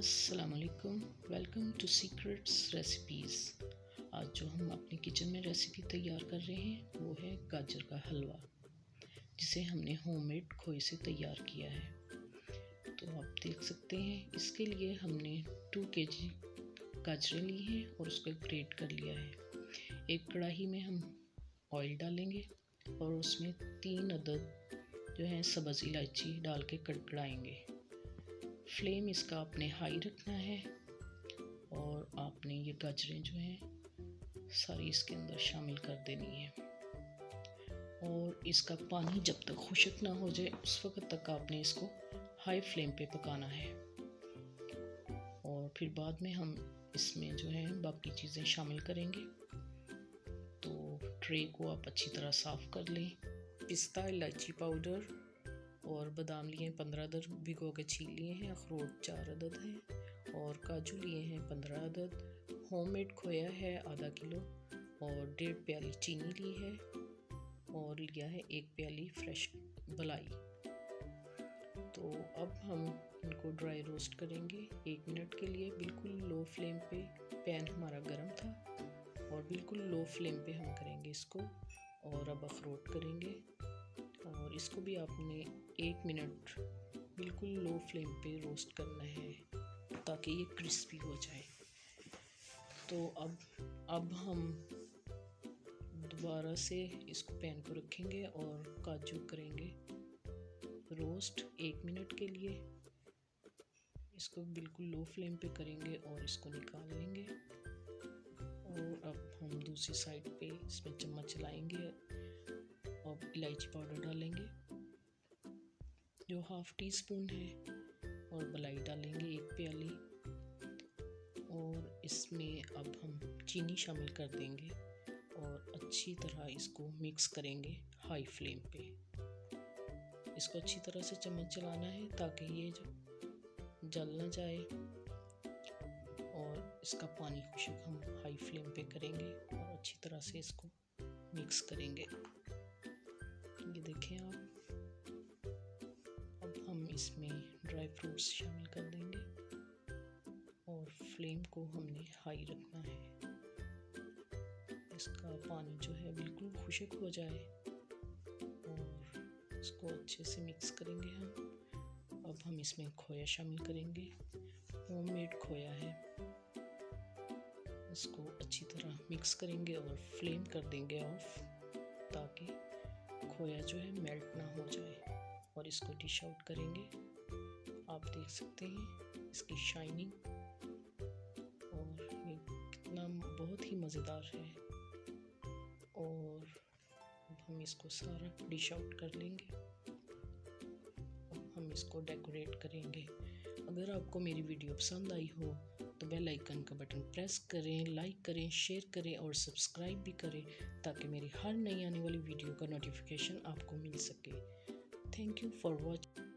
अस्सलामुअलैकुम, welcome to secrets recipes. आज जो हम अपनी किचन में रेसिपी तैयार कर रहे हैं वो है गाजर का हलवा, जिसे हमने होममेड खोए से तैयार किया है। तो आप देख सकते हैं, इसके लिए हमने 2 kg गाजरें ली हैं और उसको ग्रेट कर लिया है। एक कढ़ाई में हम ऑयल डालेंगे और उसमें 3 अदद जो है सब्ज़ इलायची डाल के कड़कड़ाएंगे। फ्लेम इसका आपने हाई रखना है और आपने ये गाजरें जो हैं सारी इसके अंदर शामिल कर देनी है और इसका पानी जब तक खुश्क ना हो जाए उस वक्त तक आपने इसको हाई फ्लेम पे पकाना है। और फिर बाद में हम इसमें जो है बाकी चीज़ें शामिल करेंगे। तो ट्रे को आप अच्छी तरह साफ़ कर लें। पिस्ता, इलायची पाउडर और बादाम लिए हैं 15 अदद, भिगो के छील लिए हैं। अखरोट 4 अदद हैं और काजू लिए हैं 15 अदद। होममेड खोया है आधा किलो और 1.5 प्याली चीनी ली है और लिया है 1 प्याली फ्रेश मलाई। तो अब हम इनको ड्राई रोस्ट करेंगे 1 मिनट के लिए। बिल्कुल लो फ्लेम पे, पैन हमारा गर्म था और बिल्कुल लो फ्लेम पे हम करेंगे इसको। और अब अखरोट करेंगे और इसको भी आपने 1 मिनट बिल्कुल लो फ्लेम पे रोस्ट करना है ताकि ये क्रिस्पी हो जाए। तो अब हम दोबारा से इसको पैन को रखेंगे और काजू करेंगे रोस्ट 1 मिनट के लिए। इसको बिल्कुल लो फ्लेम पे करेंगे और इसको निकाल लेंगे। और अब हम दूसरी साइड पे इसमें चम्मच चलाएंगे और इलायची पाउडर डालेंगे जो 1/2 टीस्पून है और मलाई डालेंगे 1 प्याली। और इसमें अब हम चीनी शामिल कर देंगे और अच्छी तरह इसको मिक्स करेंगे हाई फ्लेम पे। इसको अच्छी तरह से चम्मच चलाना है ताकि ये जो जल ना जाए। और इसका पानी खुश्क हम हाई फ्लेम पे करेंगे और अच्छी तरह से इसको मिक्स करेंगे। ये देखें आप। अब हम इसमें ड्राई फ्रूट्स शामिल कर देंगे और फ्लेम को हमने हाई रखना है। इसका पानी जो है बिल्कुल खुश्क हो जाए और इसको अच्छे से मिक्स करेंगे हम। अब हम इसमें खोया शामिल करेंगे। होममेड खोया है। इसको अच्छी तरह मिक्स करेंगे और फ्लेम कर देंगे ऑफ ताकि खोया जो है मेल्ट ना हो जाए। और इसको डिश आउट करेंगे। आप देख सकते हैं इसकी शाइनिंग और ये कितना बहुत ही मज़ेदार है। और अब हम इसको सारा डिश आउट कर लेंगे। अब हम इसको डेकोरेट करेंगे। अगर आपको मेरी वीडियो पसंद आई हो तो बेल आइकन का बटन प्रेस करें, लाइक करें, शेयर करें और सब्सक्राइब भी करें ताकि मेरी हर नई आने वाली वीडियो का नोटिफिकेशन आपको मिल सके। Thank you for watching.